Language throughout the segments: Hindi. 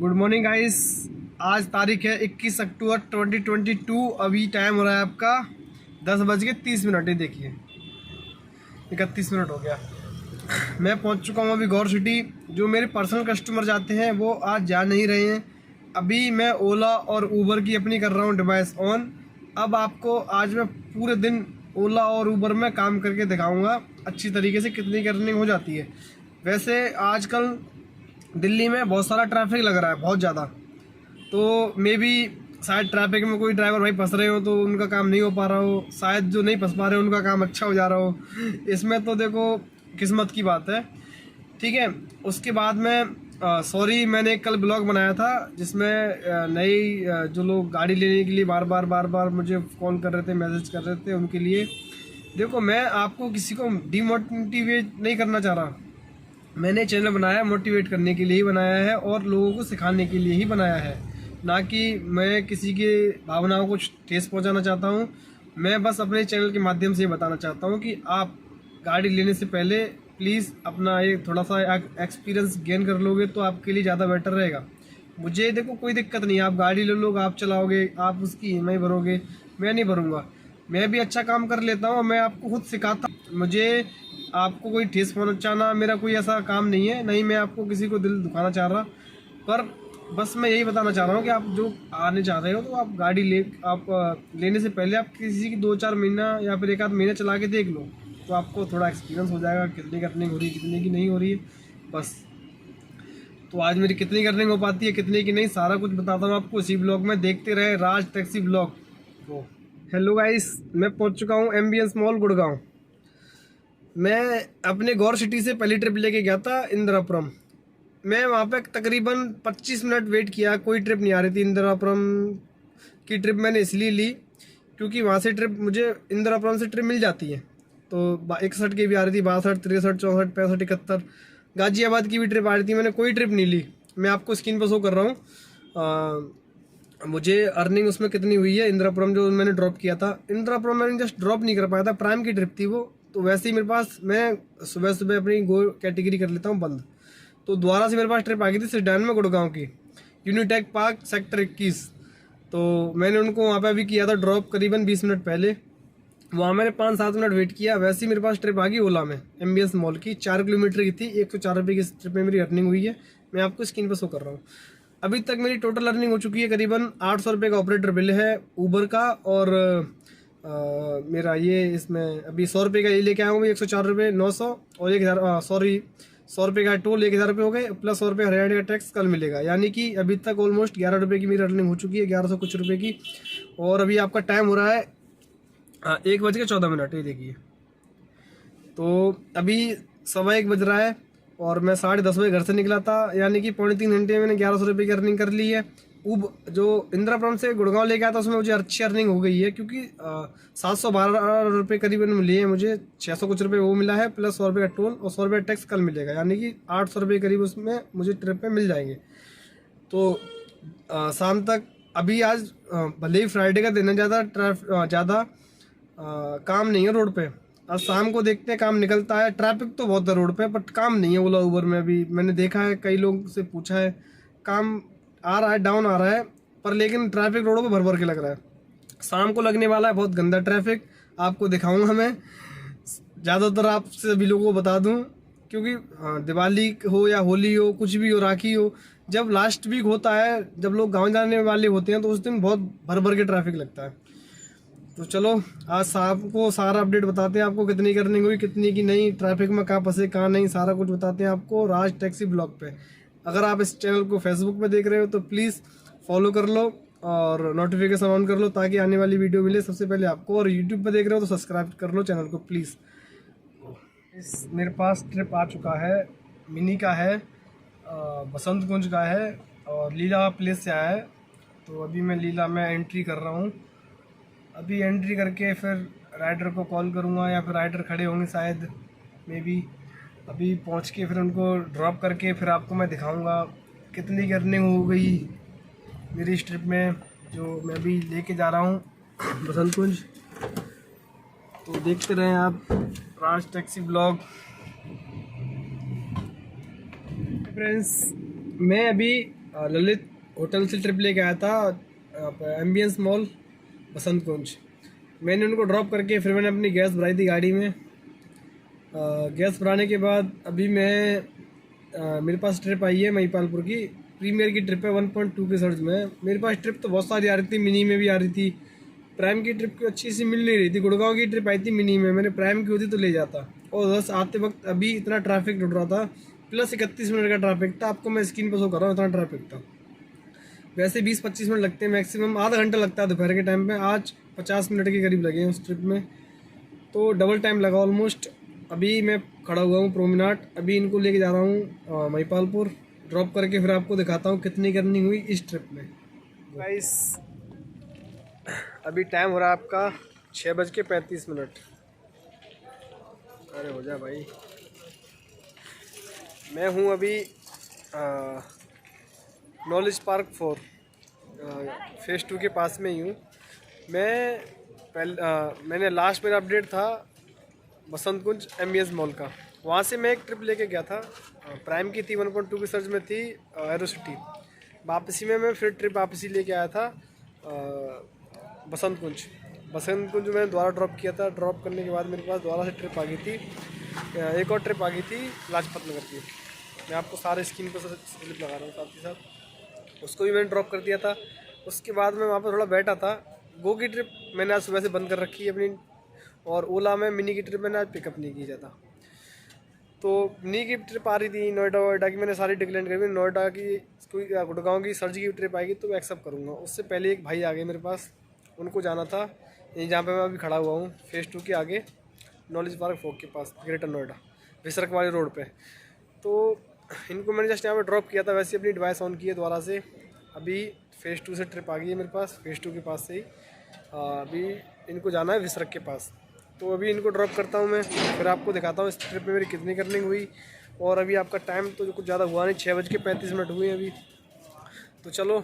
Good morning guys. आज तारीख है 21 अक्टूबर 2022। अभी टाइम हो रहा है आपका 10:30। ये देखिए 31 मिनट हो गया। मैं पहुंच चुका हूं अभी गौर सिटी। जो मेरे पर्सनल कस्टमर जाते हैं वो आज जा नहीं रहे हैं। अभी मैं ओला और ऊबर की अपनी कर रहा हूं डिवाइस ऑन। अब आपको आज मैं पूरे दिन ओला और ऊबर में काम करके दिखाऊंगा अच्छी तरीके से कितनी अर्निंग हो जाती है। वैसे आजकल दिल्ली में बहुत सारा ट्रैफिक लग रहा है, बहुत ज़्यादा। तो मे बी शायद ट्रैफिक में कोई ड्राइवर भाई फंस रहे हो तो उनका काम नहीं हो पा रहा हो, शायद जो नहीं फंस पा रहे हो उनका काम अच्छा हो जा रहा हो। इसमें तो देखो किस्मत की बात है, ठीक है। उसके बाद में सॉरी, मैंने कल ब्लॉग बनाया था जिसमें नई जो लोग गाड़ी लेने के लिए बार बार मुझे कॉल कर रहे थे, मैसेज कर रहे थे, उनके लिए देखो मैं आपको किसी को डिमोटिवेट नहीं करना चाह रहा। मैंने चैनल बनाया मोटिवेट करने के लिए ही बनाया है और लोगों को सिखाने के लिए ही बनाया है, ना कि मैं किसी के भावनाओं को ठेस पहुंचाना चाहता हूं। मैं बस अपने चैनल के माध्यम से ये बताना चाहता हूं कि आप गाड़ी लेने से पहले प्लीज़ अपना एक थोड़ा सा एक्सपीरियंस गेन कर लोगे तो आपके लिए ज़्यादा बेटर रहेगा। मुझे देखो कोई दिक्कत नहीं है, आप गाड़ी ले लोगे, आप चलाओगे, आप उसकी EMI भरोगे, मैं नहीं भरूँगा। मैं भी अच्छा काम कर लेता हूँ, मैं आपको खुद सिखाता हूँ। मुझे आपको कोई ठेस पहुंचाना मेरा कोई ऐसा काम नहीं है, नहीं मैं आपको किसी को दिल दुखाना चाह रहा। पर बस मैं यही बताना चाह रहा हूँ कि आप जो आने चाह रहे हो तो आप गाड़ी लेने से पहले आप किसी की 2-4 महीना या फिर 1 आध महीना चला के देख लो, तो आपको थोड़ा एक्सपीरियंस हो जाएगा कितनी की अर्निंग हो रही है, कितने की नहीं हो रही है। बस तो आज मेरी कितनी अर्निंग हो पाती है, कितने की नहीं, सारा कुछ बताता हूँ आपको इसी ब्लॉग में। देखते रहे राज टैक्सी ब्लॉग को। हेलो गाइस, मैं पहुँच चुका हूँ MBS मॉल गुड़गांव। मैं अपने गौर सिटी से पहली ट्रिप लेके गया था इंदिरापुरम। मैं वहाँ पे तकरीबन 25 मिनट वेट किया, कोई ट्रिप नहीं आ रही थी। इंदिरापुरम की ट्रिप मैंने इसलिए ली क्योंकि वहाँ से ट्रिप मुझे इंदिरापुरम से ट्रिप मिल जाती है। तो 61 की भी आ रही थी, 62, 63, 64, 65, 71। गाजियाबाद की भी ट्रिप आ रही थी, मैंने कोई ट्रिप नहीं ली। मैं आपको स्क्रीन पर शो कर रहा हूँ मुझे अर्निंग उसमें कितनी हुई है। इंदिरापुरम जो मैंने ड्रॉप किया था, इंदिरापुरम मैंने जस्ट ड्रॉप नहीं कर पाया था, प्राइम की ट्रिप थी वो। तो वैसे ही मेरे पास, मैं सुबह सुबह अपनी गो कैटेगरी कर लेता हूँ बंद, तो दोबारा से मेरे पास ट्रिप आ गई थी सिडान में गुड़गांव की, यूनिटेक पार्क सेक्टर 21। तो मैंने उनको वहाँ पे अभी किया था ड्रॉप करीबन 20 मिनट पहले। वहाँ मैंने 5-7 मिनट वेट किया, वैसे ही मेरे पास ट्रिप आ गई ओला में MBS मॉल की, 4 किलोमीटर की थी। 104 रुपये की ट्रिप में मेरी अर्निंग हुई है, मैं आपको स्क्रीन पर शो कर रहा हूँ। अभी तक मेरी टोटल अर्निंग हो चुकी है करीबन 800 रुपये का ऑपरेटर बिल है ऊबर का, और मेरा ये इसमें अभी 100 रुपये का ये लेके आया हूँ, 104 रुपये, 900 और 1000, सॉरी 100 रुपये का टोल, 1000 रुपये हो गए, प्लस 100 रुपये हरियाणा का टैक्स कल मिलेगा। यानी कि अभी तक ऑलमोस्ट 11 रुपये की मेरी अर्निंग हो चुकी है, 1100 कुछ रुपये की। और अभी आपका टाइम हो रहा है 1:14। ये देखिए, तो अभी 1:15 बज रहा है और मैं 10:30 बजे घर से निकला था, यानी कि 3.25 घंटे में मैंने 1100 रुपये की अर्निंग कर ली है। जो इंदिरापुरम से गुड़गांव लेके आया था उसमें मुझे अच्छी अर्निंग हो गई है, क्योंकि 712 रुपये करीबन मिली है मुझे, 600 कुछ रुपये वो मिला है, प्लस 100 रुपये का टोल और 100 रुपये टैक्स कल मिलेगा, यानी कि 800 रुपये करीब उसमें मुझे ट्रिप पे मिल जाएंगे। तो शाम तक, अभी आज भले ही फ्राइडे का दिन है, ज़्यादा काम नहीं है रोड पे। आज शाम को देखते हैं काम निकलता है। ट्रैफिक तो बहुत है रोड पे, बट काम नहीं है ओला उबर में। अभी मैंने देखा है, कई लोग से पूछा है, काम आ रहा है, डाउन आ रहा है, पर लेकिन ट्रैफिक रोडों पे भर भर के लग रहा है। शाम को लगने वाला है बहुत गंदा ट्रैफिक, आपको दिखाऊंगा मैं। ज़्यादातर आपसे सभी लोगों को बता दूं, क्योंकि दिवाली हो या होली हो, कुछ भी हो, राखी हो, जब लास्ट वीक होता है, जब लोग गाँव जाने वाले होते हैं, तो उस दिन बहुत भर भर के ट्रैफिक लगता है। तो चलो आज शाम को सारा अपडेट बताते हैं आपको, कितनी अर्निंग हुई, कितनी की नहीं, ट्रैफिक में कहाँ फंसे कहाँ नहीं, सारा कुछ बताते हैं आपको राज टैक्सी ब्लॉग पे। अगर आप इस चैनल को फेसबुक पे देख रहे हो तो प्लीज़ फॉलो कर लो और नोटिफिकेशन ऑन कर लो, ताकि आने वाली वीडियो मिले सबसे पहले आपको। और यूट्यूब पे देख रहे हो तो सब्सक्राइब कर लो चैनल को प्लीज़। मेरे पास ट्रिप आ चुका है, मिनी का है, बसंत कुंज का है और लीला प्लेस से आया है। तो अभी मैं लीला में एंट्री कर रहा हूँ। अभी एंट्री करके फिर राइडर को कॉल करूँगा, या फिर राइडर खड़े होंगे शायद, मे बी। अभी पहुँच के फिर उनको ड्रॉप करके फिर आपको मैं दिखाऊंगा कितनी की अर्निंग हो गई मेरी इस ट्रिप में, जो मैं अभी लेके जा रहा हूँ बसंत कुंज। तो देखते रहें आप राज टैक्सी ब्लॉग। फ्रेंड्स, मैं अभी ललित होटल से ट्रिप लेके आया था एम्बियंस मॉल बसंत कुंज। मैंने उनको ड्रॉप करके फिर मैंने अपनी गैस भराई थी गाड़ी में। गैस भराने के बाद अभी मैं मेरे पास ट्रिप आई है महिपालपुर की, प्रीमियर की ट्रिप है 1.2 के सर्च में। मेरे पास ट्रिप तो बहुत सारी आ रही थी, मिनी में भी आ रही थी, प्राइम की ट्रिप की अच्छी सी मिल नहीं रही थी। गुड़गांव की ट्रिप आई थी मिनी में, मैंने प्राइम की होती तो ले जाता। और बस आते वक्त अभी इतना ट्रैफिक ढूंढ रहा था, प्लस 31 मिनट का ट्रैफिक था। आपको मैं स्क्रीन पर शो कर रहा हूँ, इतना ट्रैफिक था। वैसे 20-25 मिनट लगते हैं मैक्सिमम, आधा घंटा लगता है दोपहर के टाइम पे, आज 50 मिनट के करीब लगे हैं उस ट्रिप में, तो डबल टाइम लगा ऑलमोस्ट। अभी मैं खड़ा हुआ हूँ प्रोमेनाड, अभी इनको लेके जा रहा हूँ महिपालपुर, ड्रॉप करके फिर आपको दिखाता हूँ कितनी अर्निंग हुई इस ट्रिप में। गाइस अभी टाइम हो रहा है आपका 6:35। अरे हो जा भाई। मैं हूँ अभी नॉलेज पार्क 4 फेज़ 2 के पास में ही हूँ। मैंने लास्ट मेरा अपडेट था बसंत कुंज एम्बियंस मॉल का, वहाँ से मैं एक ट्रिप लेके गया था, प्राइम की थी 1.2 की सर्च में थी एरो सिटी। वापसी में मैं फिर ट्रिप वापसी लेके आया था बसंत कुंज मैंने दोबारा ड्रॉप किया था। ड्रॉप करने के बाद मेरे पास दोबारा से ट्रिप आ गई थी, एक और ट्रिप आ गई थी लाजपत नगर की। मैं आपको सारे स्क्रीन पर स्लिप लगा रहा हूँ साथ ही साथ, उसको भी मैंने ड्रॉप कर दिया था। उसके बाद मैं वहाँ पर थोड़ा बैठा था। गो की ट्रिप मैंने आज सुबह से बंद कर रखी है अपनी, और ओला में मिनी की ट्रिप मैंने आज पिकअप नहीं की ज़्यादा। तो मिनी की ट्रिप आ रही थी नोएडा की, मैंने सारी डिक्लाइन कर दी। नोएडा की गुड़गांव की सर्जी की ट्रिप आएगी तो मैं एक्सेप्ट करूँगा। उससे पहले एक भाई आ गए मेरे पास, उनको जाना था यहीं जहाँ पे मैं अभी खड़ा हुआ हूँ फेज़ 2 के आगे नॉलेज पार्क 4 के पास, ग्रेटर नोएडा विसरक वाली रोड पे। तो इनको मैंने जस्ट यहाँ पे ड्रॉप किया था, वैसे अपनी डिवाइस ऑन की है दोबारा से। अभी फेज़ 2 से ट्रिप आ गई है मेरे पास, फेज़ 2 के पास से ही। अभी इनको जाना है विसरक के पास, तो अभी इनको ड्रॉप करता हूँ मैं, फिर आपको दिखाता हूँ इस ट्रिप में मेरी कितनी अर्निंग हुई। और अभी आपका टाइम तो कुछ ज़्यादा हुआ नहीं, 6:35 हुए अभी। तो चलो,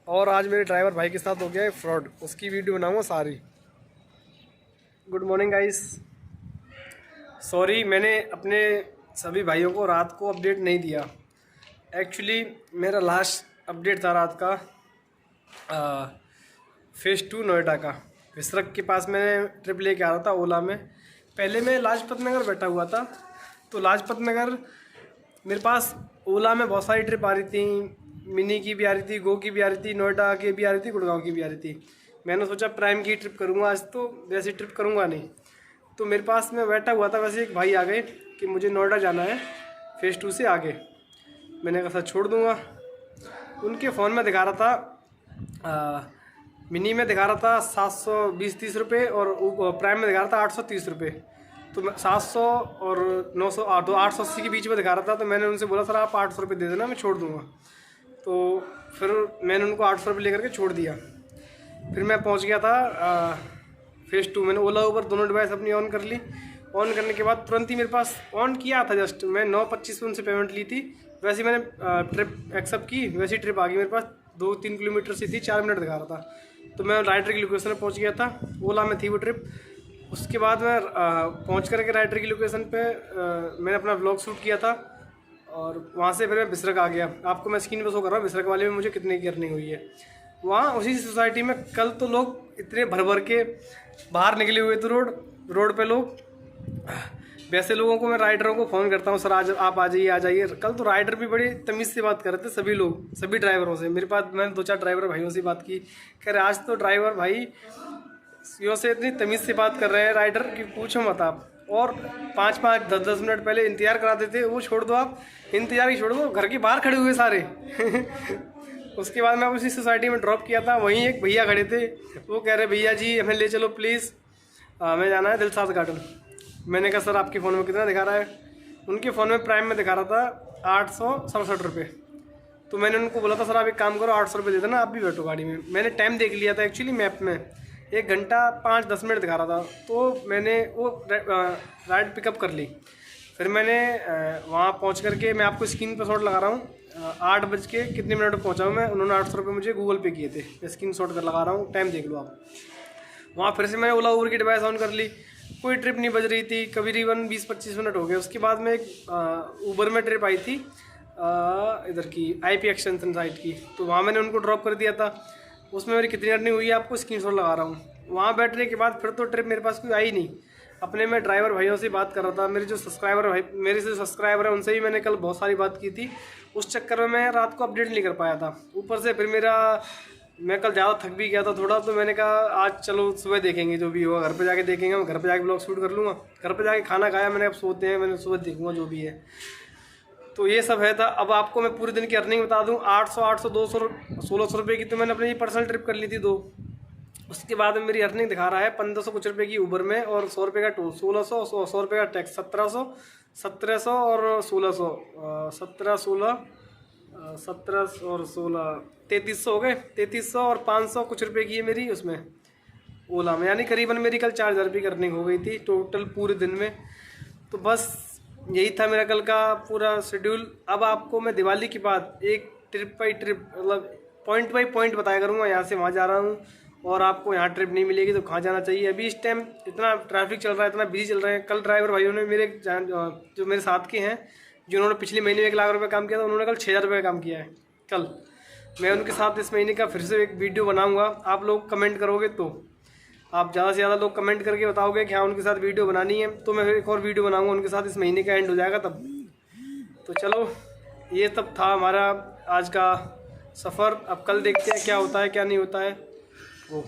और आज मेरे ड्राइवर भाई के साथ हो गया है फ्रॉड, उसकी वीडियो बनाऊँगा सारी। गुड मॉर्निंग गाइस, सॉरी मैंने अपने सभी भाइयों को रात को अपडेट नहीं दिया। एक्चुअली मेरा लास्ट अपडेट था रात का फेज़ 2 नोएडा का, विसरक के पास मैंने ट्रिप लेके आ रहा था ओला में। पहले मैं लाजपत नगर बैठा हुआ था, तो लाजपत नगर मेरे पास ओला में बहुत सारी ट्रिप आ रही थी, मिनी की भी आ रही थी, गो की भी आ रही थी, नोएडा की भी आ रही थी, गुड़गांव की भी आ रही थी। मैंने सोचा प्राइम की ट्रिप करूँगा आज, तो वैसी ट्रिप करूँगा नहीं। तो मेरे पास मैं बैठा हुआ था, वैसे एक भाई आ गए कि मुझे नोएडा जाना है फेज़ 2 से आगे। मैंने कहा सर छोड़ दूँगा। उनके फ़ोन में दिखा रहा था मिनी में दिखा रहा था 720-30 रुपये, और प्राइम में दिखा रहा था 830 रुपये। तो मैं 700 और 900 880 के बीच में दिखा रहा था। तो मैंने उनसे बोला सर आप 800 रुपये दे देना, मैं छोड़ दूँगा। तो फिर मैंने उनको 800 रुपये लेकर के छोड़ दिया। फिर मैं पहुंच गया था फेज़ 2। मैंने ओला ऊबर दोनों डिवाइस अपनी ऑन कर ली। ऑन करने के बाद तुरंत ही मेरे पास ऑन किया था, जस्ट मैं 9:25 में उनसे पेमेंट ली थी। वैसे मैंने ट्रिप एक्सेप्ट की, वैसी ट्रिप आ गई मेरे पास। 2-3 किलोमीटर से थी, 4 मिनट दिखा रहा था। तो मैं राइडर की लोकेशन पर पहुँच गया था, ओला में थी वो ट्रिप। उसके बाद मैं पहुँच करके राइडर की लोकेशन पर मैंने अपना व्लॉग शूट किया था, और वहाँ से फिर मैं विसरक आ गया। आपको मैं स्क्रीन पर शो कर रहा हूँ विसरक वाले में मुझे कितने की अर्निंग हुई है। वहाँ उसी सोसाइटी में कल तो लोग इतने भर भर के बाहर निकले हुए थे रोड पे लोग। वैसे लोगों को मैं राइडरों को फ़ोन करता हूँ, सर आज आप आ जाइए। कल तो राइडर भी बड़ी तमीज़ से बात कर रहे थे, सभी लोग, सभी ड्राइवरों से। मेरे पास मैंने 2-4 ड्राइवर भाइयों से बात की, कह रहे आज तो ड्राइवर भाई यो से इतनी तमीज़ से बात कर रहे हैं राइडर कि पूछो मत आप। और 5-5, 10-10 मिनट पहले इंतज़ार कराते थे, वो छोड़ दो, आप इंतज़ार ही छोड़ दो, घर के बाहर खड़े हुए सारे। उसके बाद मैं उसी सोसाइटी में ड्रॉप किया था, वहीं एक भैया खड़े थे, वो कह रहे भैया जी हमें ले चलो प्लीज़, हमें जाना है दिलशाद गार्डन। मैंने कहा सर आपके फ़ोन में कितना दिखा रहा है? उनके फ़ोन में प्राइम में दिखा रहा था 867 रुपये। तो मैंने उनको बोला था सर आप एक काम करो 800 रुपये दे देना, आप भी बैठो गाड़ी में। मैंने टाइम देख लिया था एक्चुअली मैप में, 1 घंटा 5-10 मिनट दिखा रहा था। तो मैंने वो राइड पिकअप कर ली। फिर मैंने वहाँ पहुँच करके, मैं आपको स्क्रीन पर शॉट लगा रहा हूँ, 8 बज के कितने मिनट में पहुँचा हूँ मैं। उन्होंने 800 रुपये मुझे गूगल पे किए थे, मैं स्क्रीन शॉट कर लगा रहा हूँ, टाइम देख लो आप। वहाँ फिर से मैंने ओला उबर की डिवाइस ऑन कर ली, कोई ट्रिप नहीं बज रही थी, करीबन 20-25 मिनट हो गए। उसके बाद में एक ऊबर में ट्रिप आई थी इधर की IP एक्सटेंशन साइट की, तो वहाँ मैंने उनको ड्रॉप कर दिया था। उसमें मेरी कितनी अर्निंग हुई है आपको स्क्रीनशॉट लगा रहा हूँ। वहाँ बैठने के बाद फिर तो ट्रिप मेरे पास कोई आई नहीं। अपने मैं ड्राइवर भाइयों से बात कर रहा था, मेरे जो सब्सक्राइबर भाई मेरे से सब्सक्राइबर है उनसे भी मैंने कल बहुत सारी बात की थी। उस चक्कर में मैं रात को अपडेट नहीं कर पाया था। ऊपर से फिर मैं कल ज़्यादा थक भी गया था थोड़ा, तो मैंने कहा आज चलो सुबह देखेंगे जो भी होगा, घर पे जाके देखेंगे। मैं घर पे जाके ब्लॉग शूट कर लूँगा। घर पे जाके खाना खाया मैंने, अब सोते हैं, मैंने सुबह देखूँगा जो भी है। तो ये सब है था। अब आपको मैं पूरे दिन की अर्निंग बता दूँ। 800 200 1600 रुपये की तो मैंने अपनी पर्सनल ट्रिप कर ली थी 2। उसके बाद में मेरी अर्निंग दिखा रहा है 1500 कुछ रुपये की ऊबर में, और 100 रुपये का टोल, 1600, 100 रुपये का टैक्स, 1700 और 1600, 17 और 16 3300 हो गए। 3300 और 500 कुछ रुपये की है मेरी उसमें ओला में, यानी करीबन मेरी कल 4000 रुपये की अर्निंग हो गई थी टोटल पूरे दिन में। तो बस यही था मेरा कल का पूरा शेड्यूल। अब आपको मैं दिवाली के बाद एक ट्रिप बाई ट्रिप, मतलब पॉइंट बाई पॉइंट बताया करूँगा। यहाँ से वहाँ जा रहा हूँ और आपको यहाँ ट्रिप नहीं मिलेगी तो कहाँ जाना चाहिए। अभी इस टाइम इतना ट्रैफिक चल रहा है, इतना बिजी चल रहा है। कल ड्राइवर भाइयों ने मेरे जो मेरे साथ के हैं, जिन्होंने पिछले महीने में 1 लाख रुपये काम किया था, उन्होंने कल 6000 रुपये का काम किया है। कल मैं उनके साथ इस महीने का फिर से एक वीडियो बनाऊँगा। आप लोग कमेंट करोगे तो, आप ज़्यादा से ज़्यादा लोग कमेंट करके बताओगे कि हाँ उनके साथ वीडियो बनानी है, तो मैं फिर एक और वीडियो बनाऊंगा उनके साथ। इस महीने का एंड हो जाएगा तब। तो चलो ये तब था हमारा आज का सफ़र। अब कल देखते हैं क्या होता है क्या नहीं होता है वो।